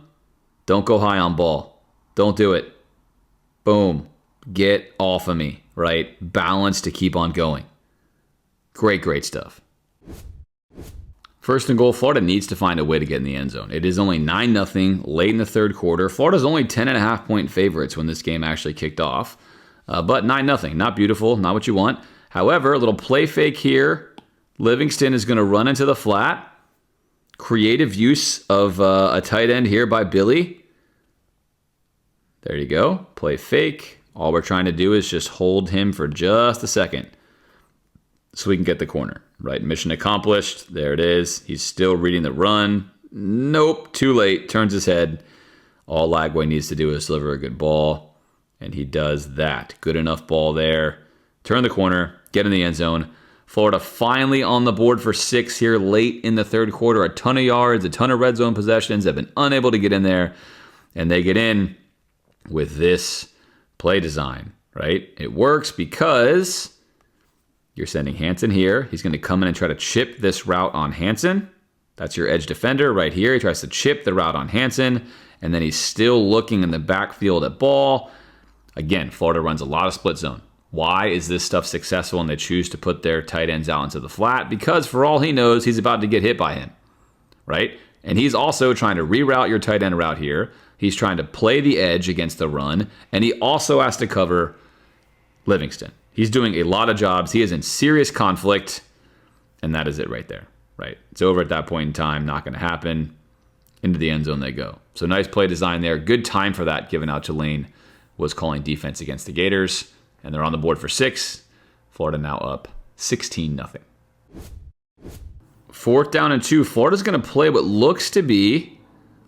Don't go high on ball. Don't do it. Boom. Get off of me, right? Balance to keep on going. Great, great stuff. First and goal, Florida needs to find a way to get in the end zone. It is only 9-0 late in the third quarter. Florida's only 10.5-point favorites when this game actually kicked off. But 9-0, not beautiful, not what you want. However, a little play fake here. Livingston is going to run into the flat. Creative use of a tight end here by Billy. There you go. Play fake. All we're trying to do is just hold him for just a second so we can get the corner, right? Mission accomplished. There it is. He's still reading the run. Nope, too late. Turns his head. All Lagway needs to do is deliver a good ball, and he does that. Good enough ball there. Turn the corner, get in the end zone. Florida finally on the board for 6 here late in the third quarter. A ton of yards, a ton of red zone possessions. Have been unable to get in there, and they get in with this play design, right? It works because you're sending Hansen here. He's going to come in and try to chip this route on Hansen. That's your edge defender right here. He tries to chip the route on Hansen, and then he's still looking in the backfield at ball. Again, Florida runs a lot of split zone. Why is this stuff successful and they choose to put their tight ends out into the flat? Because for all he knows, he's about to get hit by him, right? And he's also trying to reroute your tight end route here. He's trying to play the edge against the run, and he also has to cover Livingston. He's doing a lot of jobs. He is in serious conflict, and that is it right there, right? It's over at that point in time. Not going to happen. Into the end zone they go. So nice play design there. Good time for that, given out Tulane was calling defense against the Gators, and they're on the board for 6. Florida now up 16-0. 4th down and 2. Florida's going to play what looks to be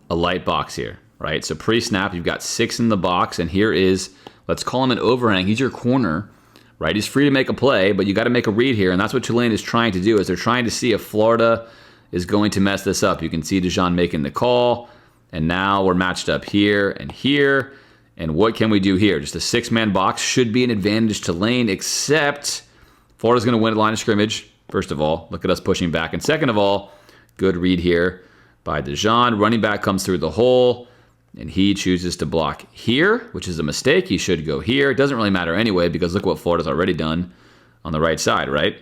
a light box here, right? So pre-snap, you've got 6 in the box, and here is, let's call him an overhang. He's your corner. Right, he's free to make a play, but you got to make a read here, and that's what Tulane is trying to do. Is they're trying to see if Florida is going to mess this up. You can see Dijon making the call, and now we're matched up here and here. And what can we do here? Just a 6-man box should be an advantage to Tulane, except Florida's going to win at line of scrimmage. First of all, look at us pushing back, and second of all, good read here by Dijon. Running back comes through the hole. And he chooses to block here, which is a mistake. He should go here. It doesn't really matter anyway, because look what Florida's already done on the right side, right?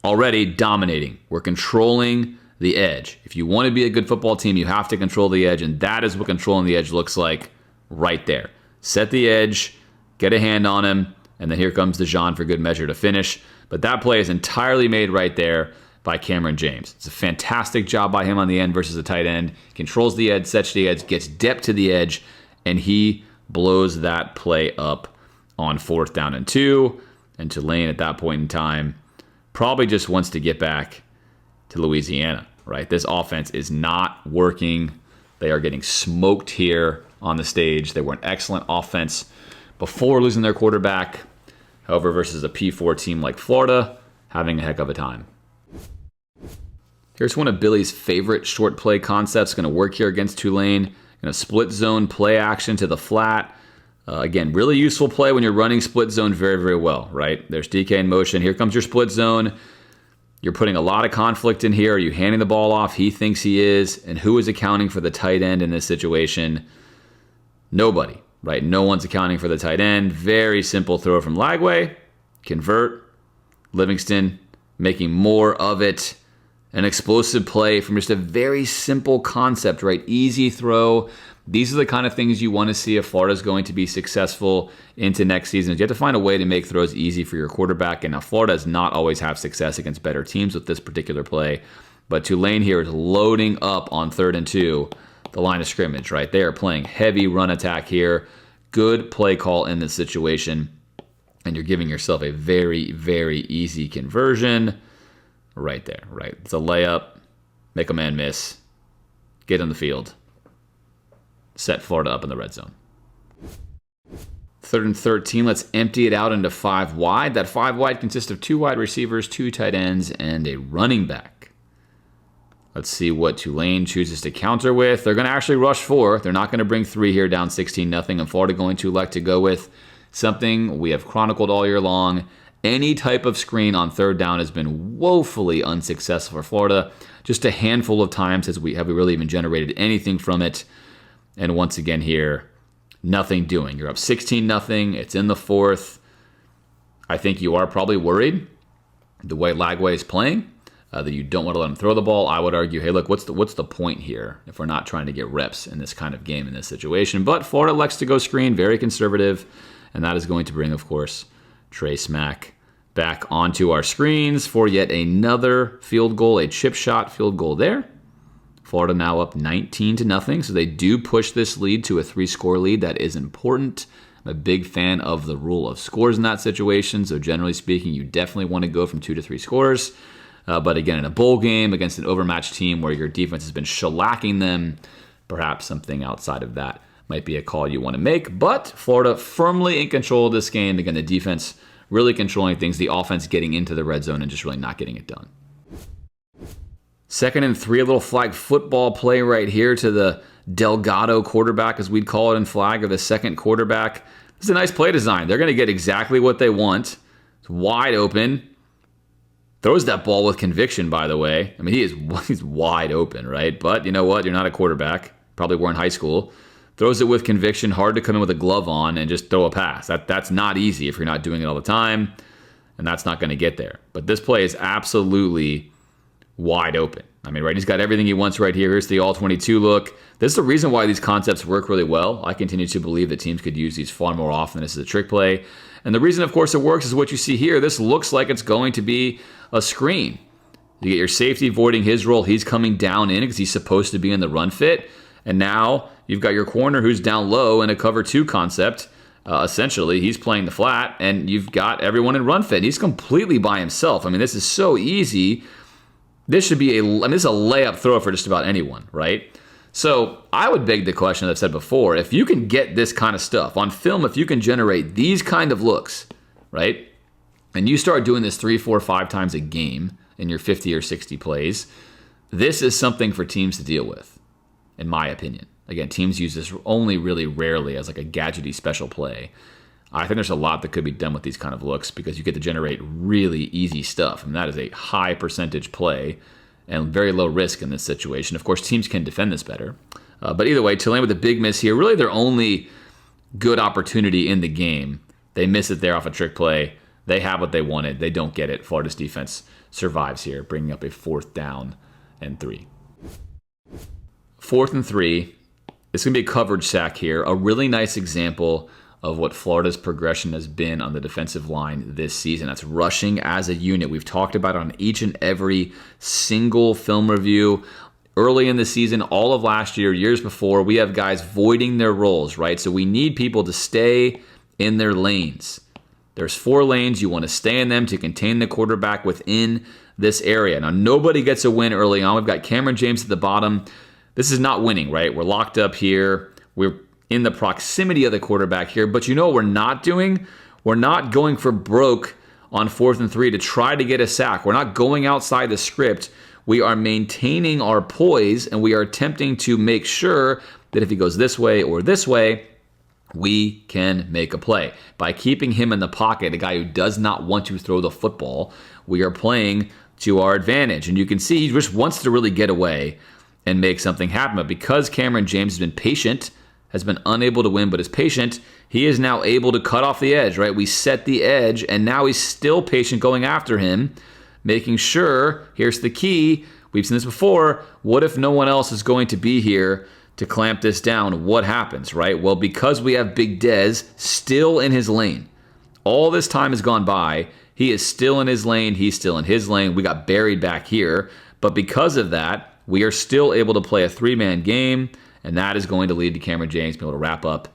Already dominating. We're controlling the edge. If you want to be a good football team, you have to control the edge, and that is what controlling the edge looks like right there. Set the edge, get a hand on him, and then here comes Dijon for good measure to finish. But that play is entirely made right there by Cameron James. It's a fantastic job by him on the end versus the tight end. Controls the edge, sets the edge, gets depth to the edge, and he blows that play up on 4th down and 2. And Tulane at that point in time probably just wants to get back to Louisiana, right? This offense is not working. They are getting smoked here on the stage. They were an excellent offense before losing their quarterback. However, versus a P4 team like Florida, having a heck of a time. Here's one of Billy's favorite short play concepts. Going to work here against Tulane. Going to split zone play action to the flat. Again, really useful play when you're running split zone very, very well, right? There's DK in motion. Here comes your split zone. You're putting a lot of conflict in here. Are you handing the ball off? He thinks he is. And who is accounting for the tight end in this situation? Nobody, right? No one's accounting for the tight end. Very simple throw from Lagway. Convert. Livingston making more of it. An explosive play from just a very simple concept, right? Easy throw. These are the kind of things you want to see if Florida's going to be successful into next season. You have to find a way to make throws easy for your quarterback. And now Florida does not always have success against better teams with this particular play. But Tulane here is loading up on 3rd and 2, the line of scrimmage, right? They are playing heavy run attack here. Good play call in this situation. And you're giving yourself a very, very easy conversion right there, right? It's a layup. Make a man miss. Get on the field. Set Florida up in the red zone. 3rd and 13. Let's empty it out into 5 wide. That 5 wide consists of 2 wide receivers, 2 tight ends, and a running back. Let's see what Tulane chooses to counter with. They're going to actually rush 4. They're not going to bring 3 here down 16-0. And Florida going to elect to go with something we have chronicled all year long. Any type of screen on 3rd down has been woefully unsuccessful for Florida. Just a handful of times have we really even generated anything from it. And once again here, nothing doing. You're up 16-0. It's in the 4th. I think you are probably worried the way Lagway is playing, that you don't want to let him throw the ball. I would argue, hey, look, what's the point here if we're not trying to get reps in this kind of game, in this situation? But Florida elects to go screen, very conservative, and that is going to bring, of course, Trey Smack back onto our screens for yet another field goal, a chip shot field goal there. Florida now up 19-0, so they do push this lead to a 3-score lead. That is important. I'm a big fan of the rule of scores in that situation, so generally speaking, you definitely want to go from 2 to 3 scores. But again, in a bowl game against an overmatched team where your defense has been shellacking them, perhaps something outside of that might be a call you want to make. But Florida firmly in control of this game. Again, the defense really controlling things, the offense getting into the red zone and just really not getting it done. 2nd and 3, a little flag football play right here to the Delgado quarterback, as we'd call it in flag, or the second quarterback. This is a nice play design. They're going to get exactly what they want. It's wide open. Throws that ball with conviction, by the way. I mean, he's wide open, right? But you know what? You're not a quarterback. Probably were in high school. Throws it with conviction. Hard to come in with a glove on and just throw a pass. That's not easy if you're not doing it all the time. And that's not going to get there. But this play is absolutely wide open. I mean, right, he's got everything he wants right here. Here's the all-22 look. This is the reason why these concepts work really well. I continue to believe that teams could use these far more often. This is a trick play. And the reason, of course, it works is what you see here. This looks like it's going to be a screen. You get your safety voiding his role. He's coming down in because he's supposed to be in the run fit. And now you've got your corner who's down low in a cover 2 concept. Essentially, he's playing the flat, and you've got everyone in run fit. He's completely by himself. I mean, this is so easy. This should be this is a layup throw for just about anyone, right? So I would beg the question that I've said before. If you can get this kind of stuff on film, if you can generate these kind of looks, right? And you start doing this 3, 4, 5 times a game in your 50 or 60 plays, this is something for teams to deal with, in my opinion. Again, teams use this only really rarely as like a gadgety special play. I think there's a lot that could be done with these kind of looks because you get to generate really easy stuff. And that is a high percentage play and very low risk in this situation. Of course, teams can defend this better. But either way, Tulane with a big miss here. Really their only good opportunity in the game. They miss it there off a trick play. They have what they wanted. They don't get it. Florida's defense survives here, bringing up a 4th down and 3. 4th and 3. It's going to be a coverage sack here. A really nice example of what Florida's progression has been on the defensive line this season. That's rushing as a unit. We've talked about it on each and every single film review. Early in the season, all of last year, years before, we have guys voiding their roles, right? So we need people to stay in their lanes. There's 4 lanes. You want to stay in them to contain the quarterback within this area. Now, nobody gets a win early on. We've got Cameron James at the bottom. This is not winning, right? We're locked up here. We're in the proximity of the quarterback here. But you know what we're not doing? We're not going for broke on 4th and 3 to try to get a sack. We're not going outside the script. We are maintaining our poise, and we are attempting to make sure that if he goes this way or this way, we can make a play. By keeping him in the pocket, a guy who does not want to throw the football, we are playing to our advantage. And you can see he just wants to really get away and make something happen. But because Cameron James has been patient, has been unable to win, but is patient, he is now able to cut off the edge, right? We set the edge, and now he's still patient going after him, making sure, here's the key, we've seen this before, what if no one else is going to be here to clamp this down? What happens, right? Well, because we have Big Dez still in his lane, all this time has gone by, he is still in his lane, he's still in his lane, we got buried back here, but because of that, we are still able to play a 3-man game, and that is going to lead to Cameron James being able to wrap up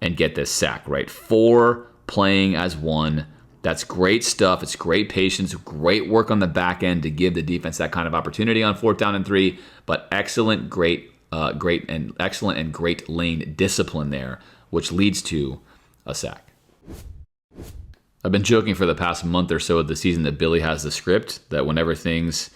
and get this sack, right? 4 playing as 1. That's great stuff. It's great patience, great work on the back end to give the defense that kind of opportunity on 4th down and 3, but excellent, great lane discipline there, which leads to a sack. I've been joking for the past month or so of the season that Billy has the script, that whenever things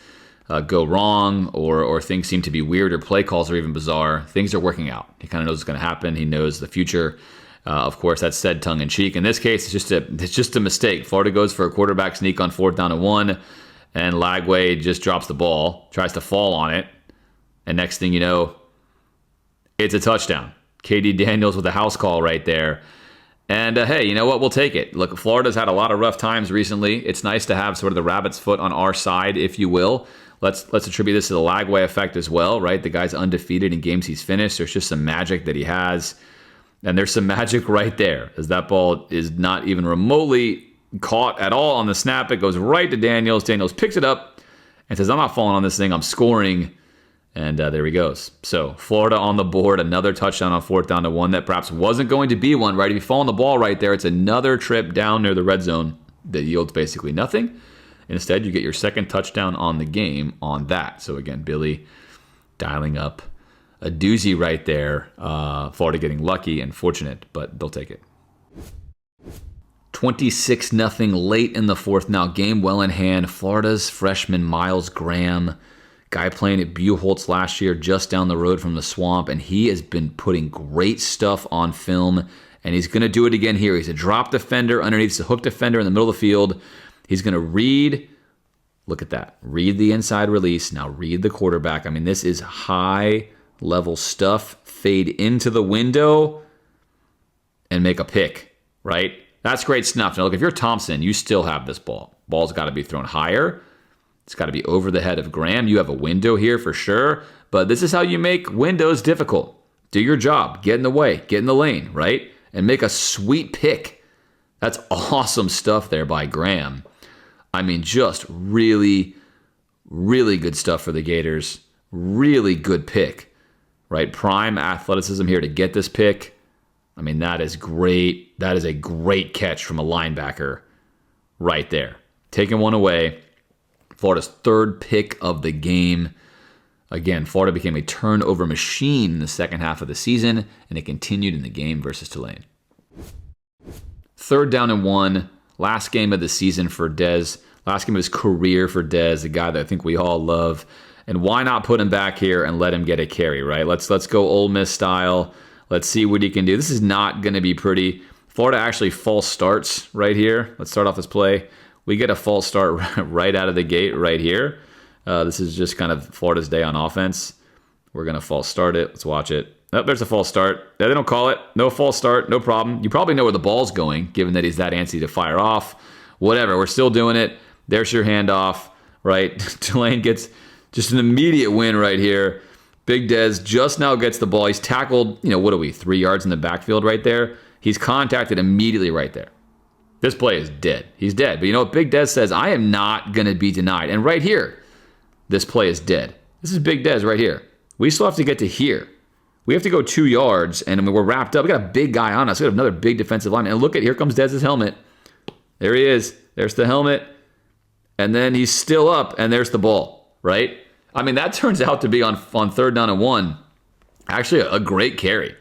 go wrong or things seem to be weird or play calls are even bizarre, things are working out. He kind of knows what's going to happen. He knows the future. Of course, that's said tongue-in-cheek. In this case, it's just a mistake. Florida goes for a quarterback sneak on 4th down and 1, and Lagway just drops the ball, tries to fall on it, and next thing you know, it's a touchdown. KD Daniels with a house call right there. And hey, you know what? We'll take it. Look, Florida's had a lot of rough times recently. It's nice to have sort of the rabbit's foot on our side, if you will. Let's attribute this to the Lagway effect as well, right? The guy's undefeated in games he's finished. There's just some magic that he has. And there's some magic right there, as that ball is not even remotely caught at all on the snap. It goes right to Daniels. Daniels picks it up and says, I'm not falling on this thing. I'm scoring. And there he goes. So Florida on the board, another touchdown on 4th down to 1 that perhaps wasn't going to be one, right? If you fall on the ball right there, it's another trip down near the red zone that yields basically nothing. Instead, you get your second touchdown on the game on that. So again, Billy dialing up a doozy right there. Florida getting lucky and fortunate, but they'll take it. 26-0 late in the 4th now. Game well in hand. Florida's freshman Miles Graham, guy playing at Buchholz last year just down the road from the Swamp, and he has been putting great stuff on film, and he's going to do it again here. He's a drop defender underneath the hook defender in the middle of the field. He's going to read, look at that, read the inside release. Now read the quarterback. I mean, this is high-level stuff. Fade into the window and make a pick, right? That's great snuff. Now, look, if you're Thompson, you still have this ball. Ball's got to be thrown higher. It's got to be over the head of Graham. You have a window here for sure, but this is how you make windows difficult. Do your job. Get in the way. Get in the lane, right? And make a sweet pick. That's awesome stuff there by Graham. I mean, just really, really good stuff for the Gators. Really good pick, right? Prime athleticism here to get this pick. I mean, that is great. That is a great catch from a linebacker right there. Taking one away. Florida's 3rd pick of the game. Again, Florida became a turnover machine in the second half of the season, and it continued in the game versus Tulane. 3rd down and 1. Last game of the season for Dez. Last game of his career for Dez, a guy that I think we all love. And why not put him back here and let him get a carry, right? Let's go Ole Miss style. Let's see what he can do. This is not going to be pretty. Florida actually false starts right here. Let's start off this play. We get a false start right out of the gate right here. This is just kind of Florida's day on offense. We're going to false start it. Let's watch it. Oh, there's a false start. They don't call it. No false start. No problem. You probably know where the ball's going, given that he's that antsy to fire off. Whatever. We're still doing it. There's your handoff, right? Tulane gets just an immediate win right here. Big Dez just now gets the ball. He's tackled, 3 yards in the backfield right there. He's contacted immediately right there. This play is dead. He's dead. But you know what? Big Dez says, I am not going to be denied. And right here, this play is dead. This is Big Dez right here. We still have to get to here. We have to go 2 yards, and we're wrapped up. We got a big guy on us. We got another big defensive lineman. And look at, here comes Dez's helmet. There he is. There's the helmet. and then he's still up, and there's the ball, right? I mean, that turns out to be on 3rd down and 1, actually a great carry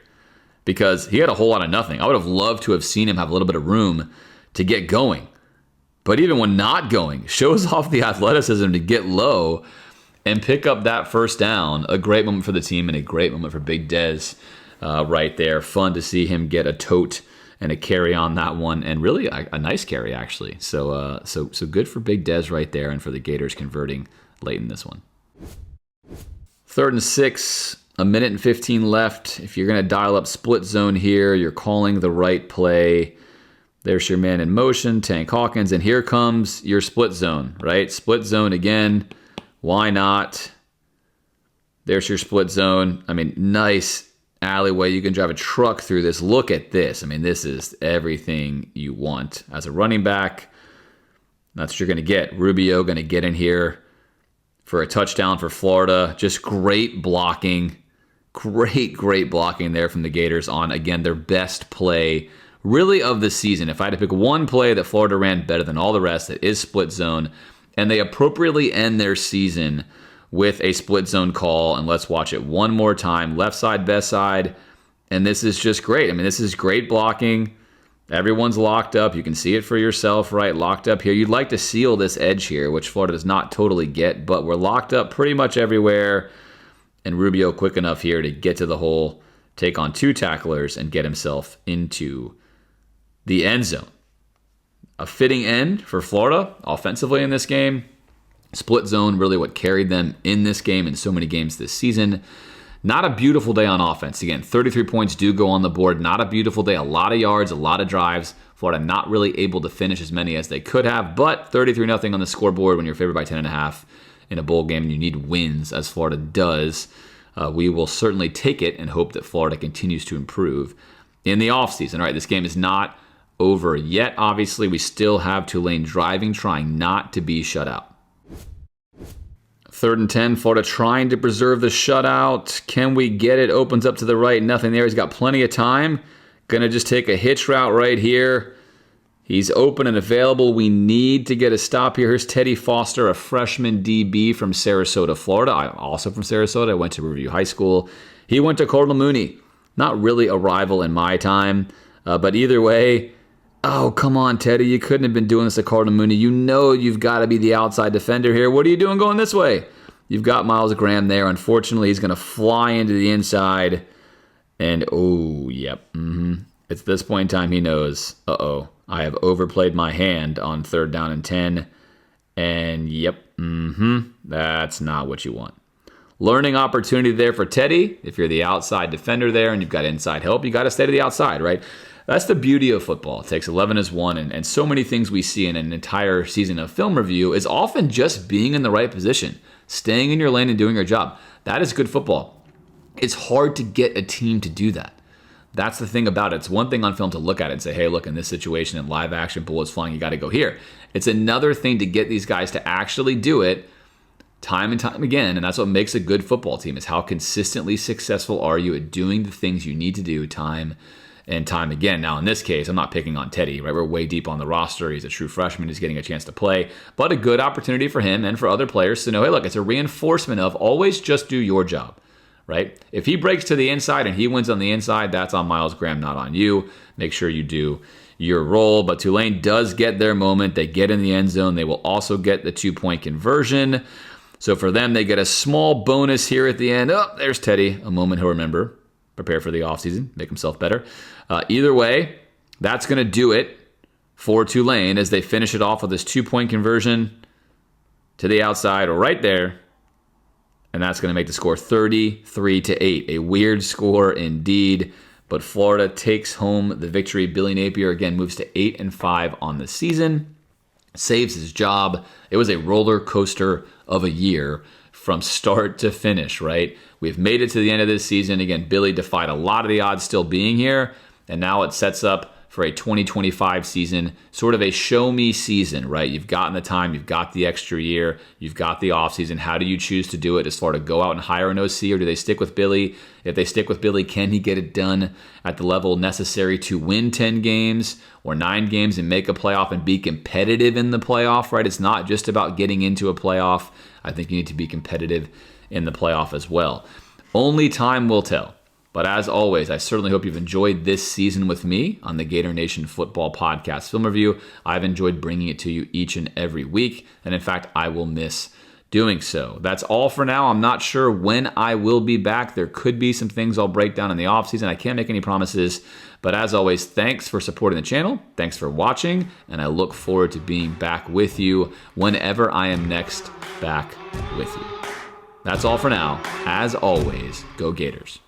because he had a whole lot of nothing. I would have loved to have seen him have a little bit of room to get going. But even when not going, shows off the athleticism to get low and pick up that first down. A great moment for the team and a great moment for Big Dez right there. Fun to see him get a tote and a carry on that one, and really a nice carry, actually. So good for Big Dez right there and for the Gators converting late in this one. 3rd and 6, 1:15 left. If you're going to dial up split zone here, you're calling the right play. There's your man in motion, Tank Hawkins, and here comes your split zone, right? Split zone again. Why not? There's your split zone. I mean, nice alleyway. You can drive a truck through this. Look at this. I mean, this is everything you want. As a running back, that's what you're going to get. Rubio going to get in here for a touchdown for Florida. Just great blocking. Great blocking there from the Gators on, again, their best play really of the season. If I had to pick one play that Florida ran better than all the rest, it is split zone. And they appropriately end their season with a split zone call. And let's watch it one more time. Left side, best side. And this is just great. I mean, this is great blocking. Everyone's locked up. You can see it for yourself, right? Locked up here. You'd like to seal this edge here, which Florida does not totally get, but we're locked up pretty much everywhere. And Rubio quick enough here to get to the hole, take on 2 tacklers, and get himself into the end zone. A fitting end for Florida offensively in this game. Split zone, really what carried them in this game and so many games this season. Not a beautiful day on offense. Again, 33 points do go on the board. Not a beautiful day. A lot of yards, a lot of drives. Florida not really able to finish as many as they could have, but 33-0 on the scoreboard when you're favored by 10.5 in a bowl game and you need wins, as Florida does. We will certainly take it and hope that Florida continues to improve in the offseason. All right, this game is not over yet. Obviously, we still have Tulane driving, trying not to be shut out. 3rd and 10, Florida trying to preserve the shutout. Can we get it? Opens up to the right, nothing there. He's got plenty of time. Gonna just take a hitch route right here. He's open and available. We need to get a stop here. Here's Teddy Foster, a freshman DB from Sarasota, Florida. I'm also from Sarasota. I went to Riverview High School. He went to Cardinal Mooney. Not really a rival in my time, but either way, oh, come on, Teddy. You couldn't have been doing this at Cardinal Mooney. You know you've got to be the outside defender here. What are you doing going this way? You've got Miles Graham there. Unfortunately, he's going to fly into the inside. And, oh, yep. It's this point in time he knows, I have overplayed my hand on 3rd down and 10. And, yep, that's not what you want. Learning opportunity there for Teddy. If you're the outside defender there and you've got inside help, you got to stay to the outside, right? That's the beauty of football. It takes 11 as 1, and so many things we see in an entire season of film review is often just being in the right position, staying in your lane and doing your job. That is good football. It's hard to get a team to do that. That's the thing about it. It's one thing on film to look at it and say, hey, look, in this situation, in live action, bullets flying, you got to go here. It's another thing to get these guys to actually do it time and time again, and that's what makes a good football team, is how consistently successful are you at doing the things you need to do time and time again. Now, in this case, I'm not picking on Teddy, right? We're way deep on the roster. He's a true freshman. He's getting a chance to play, but a good opportunity for him and for other players to know, hey, look, it's a reinforcement of always just do your job, right? If he breaks to the inside and he wins on the inside, that's on Miles Graham, not on you. Make sure you do your role. But Tulane does get their moment. They get in the end zone. They will also get the 2-point conversion. So for them, they get a small bonus here at the end. Oh, there's Teddy, a moment he'll remember. Prepare for the offseason, make himself better. Either way, that's going to do it for Tulane as they finish it off with this 2-point conversion to the outside right there. And that's going to make the score 33-8. A weird score indeed, but Florida takes home the victory. Billy Napier again moves to 8-5 on the season, saves his job. It was a roller coaster of a year from start to finish, right? We've made it to the end of this season. Again, Billy defied a lot of the odds still being here, and now it sets up for a 2025 season, sort of a show me season, right? You've gotten the time, you've got the extra year, you've got the offseason. How do you choose to do it? As far to go out and hire an OC, or do they stick with Billy? If they stick with Billy, can he get it done at the level necessary to win 10 games or 9 games and make a playoff and be competitive in the playoff, right? It's not just about getting into a playoff. I think you need to be competitive in the playoff as well. Only time will tell. But as always, I certainly hope you've enjoyed this season with me on the Gator Nation Football Podcast Film Review. I've enjoyed bringing it to you each and every week, and in fact, I will miss doing so. That's all for now. I'm not sure when I will be back. There could be some things I'll break down in the offseason. I can't make any promises, but as always, thanks for supporting the channel. Thanks for watching, and I look forward to being back with you whenever I am next back with you. That's all for now. As always, go Gators.